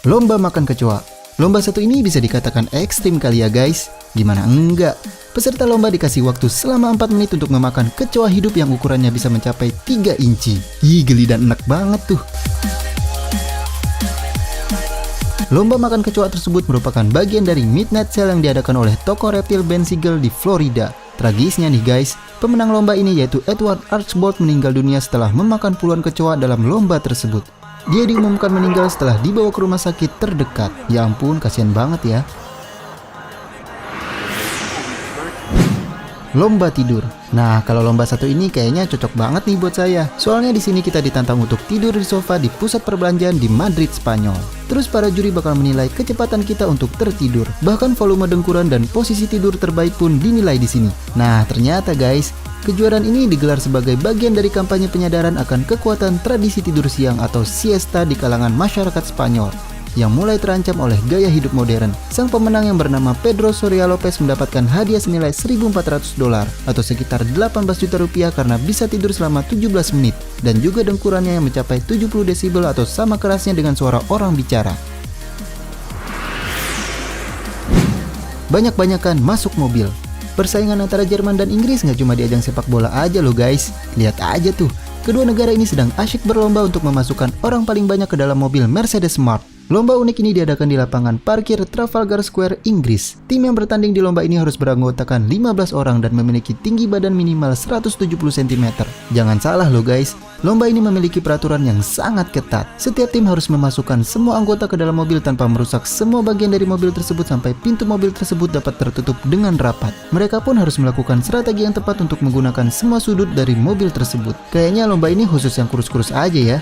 Lomba makan kecoa. Lomba satu ini bisa dikatakan ekstrim kali ya guys. Gimana enggak? Peserta lomba dikasih waktu selama 4 menit untuk memakan kecoa hidup yang ukurannya bisa mencapai 3 inci. Ih, geli dan enak banget tuh. Lomba makan kecoa tersebut merupakan bagian dari Midnight Sale yang diadakan oleh toko reptil Ben Siegel di Florida. Tragisnya nih guys, pemenang lomba ini yaitu Edward Archbold meninggal dunia setelah memakan puluhan kecoa dalam lomba tersebut. Dia diumumkan meninggal setelah dibawa ke rumah sakit terdekat. Ya ampun, kasihan banget ya. Lomba tidur. Nah, kalau lomba satu ini kayaknya cocok banget nih buat saya. Soalnya di sini kita ditantang untuk tidur di sofa di pusat perbelanjaan di Madrid, Spanyol. Terus para juri bakal menilai kecepatan kita untuk tertidur. Bahkan volume dengkuran dan posisi tidur terbaik pun dinilai di sini. Nah, ternyata guys, kejuaraan ini digelar sebagai bagian dari kampanye penyadaran akan kekuatan tradisi tidur siang atau siesta di kalangan masyarakat Spanyol yang mulai terancam oleh gaya hidup modern. Sang pemenang yang bernama Pedro Soria Lopez mendapatkan hadiah senilai $1.400 atau sekitar 18 juta rupiah karena bisa tidur selama 17 menit dan juga dengkurannya yang mencapai 70 desibel atau sama kerasnya dengan suara orang bicara. Banyak-banyakan masuk mobil. Persaingan antara Jerman dan Inggris nggak cuma di ajang sepak bola aja loh guys. Lihat aja tuh, kedua negara ini sedang asyik berlomba untuk memasukkan orang paling banyak ke dalam mobil Mercedes Smart. Lomba unik ini diadakan di lapangan parkir Trafalgar Square, Inggris. Tim yang bertanding di lomba ini harus beranggotakan 15 orang dan memiliki tinggi badan minimal 170 cm. Jangan salah loh guys, lomba ini memiliki peraturan yang sangat ketat. Setiap tim harus memasukkan semua anggota ke dalam mobil tanpa merusak semua bagian dari mobil tersebut sampai pintu mobil tersebut dapat tertutup dengan rapat. Mereka pun harus melakukan strategi yang tepat untuk menggunakan semua sudut dari mobil tersebut. Kayaknya lomba ini khusus yang kurus-kurus aja ya.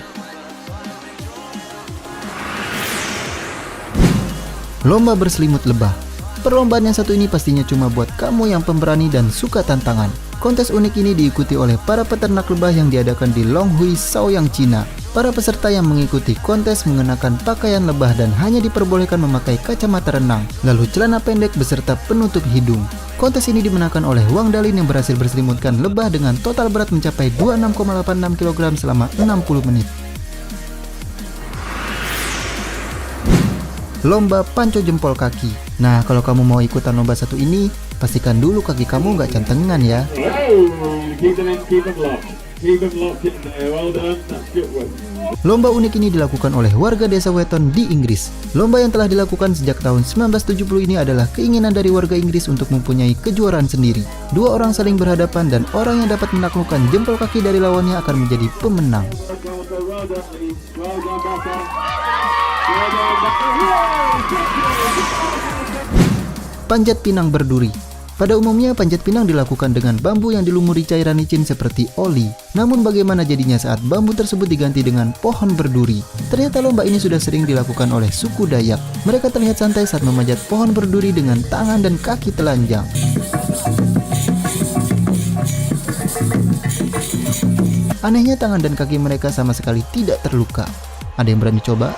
Lomba berselimut lebah. Perlombaan yang satu ini pastinya cuma buat kamu yang pemberani dan suka tantangan. Kontes unik ini diikuti oleh para peternak lebah yang diadakan di Longhui, Shaoyang, Cina. Para peserta yang mengikuti kontes mengenakan pakaian lebah dan hanya diperbolehkan memakai kacamata renang, lalu celana pendek beserta penutup hidung. Kontes ini dimenangkan oleh Wang Dalin yang berhasil berselimutkan lebah dengan total berat mencapai 26,86 kg selama 60 menit. Lomba panco jempol kaki. Nah, kalau kamu mau ikutan lomba satu ini, pastikan dulu kaki kamu nggak cantengan ya. Lomba unik ini dilakukan oleh warga desa Wetton di Inggris. Lomba yang telah dilakukan sejak tahun 1970 ini adalah keinginan dari warga Inggris untuk mempunyai kejuaraan sendiri. Dua orang saling berhadapan dan orang yang dapat menaklukkan jempol kaki dari lawannya akan menjadi pemenang. Panjat pinang berduri. Pada umumnya panjat pinang dilakukan dengan bambu yang dilumuri cairan licin seperti oli. Namun bagaimana jadinya saat bambu tersebut diganti dengan pohon berduri? Ternyata lomba ini sudah sering dilakukan oleh suku Dayak. Mereka terlihat santai saat memanjat pohon berduri dengan tangan dan kaki telanjang. Anehnya tangan dan kaki mereka sama sekali tidak terluka. Ada yang berani coba?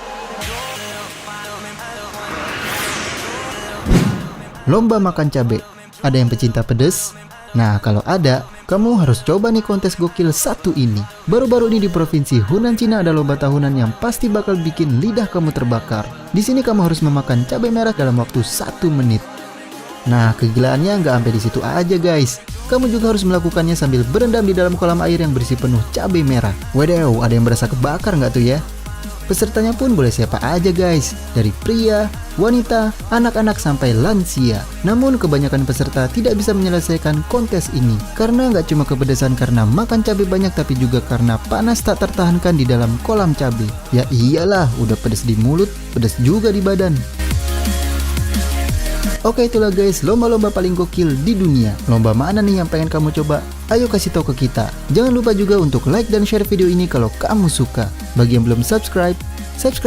Lomba makan cabai. Ada yang pecinta pedas? Nah, kalau ada, kamu harus coba nih kontes gokil satu ini. Baru-baru ini di Provinsi Hunan, Cina ada lomba tahunan yang pasti bakal bikin lidah kamu terbakar. Di sini kamu harus memakan cabai merah dalam waktu 1 menit. Nah, kegilaannya nggak sampai di situ aja guys. Kamu juga harus melakukannya sambil berendam di dalam kolam air yang berisi penuh cabai merah. Waduh, ada yang berasa kebakar nggak tuh ya? Pesertanya pun boleh siapa aja guys, dari pria, wanita, anak-anak sampai lansia. Namun kebanyakan peserta tidak bisa menyelesaikan kontes ini karena nggak cuma kepedesan karena makan cabai banyak, tapi juga karena panas tak tertahankan di dalam kolam cabai. Ya iyalah, udah pedes di mulut, pedes juga di badan. Oke, itulah guys lomba-lomba paling gokil di dunia. Lomba mana nih yang pengen kamu coba? Ayo kasih tahu ke kita. Jangan lupa juga untuk like dan share video ini kalau kamu suka. Bagi yang belum subscribe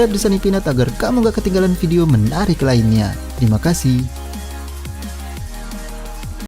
di Sunny Peanut agar kamu gak ketinggalan video menarik lainnya. Terima kasih.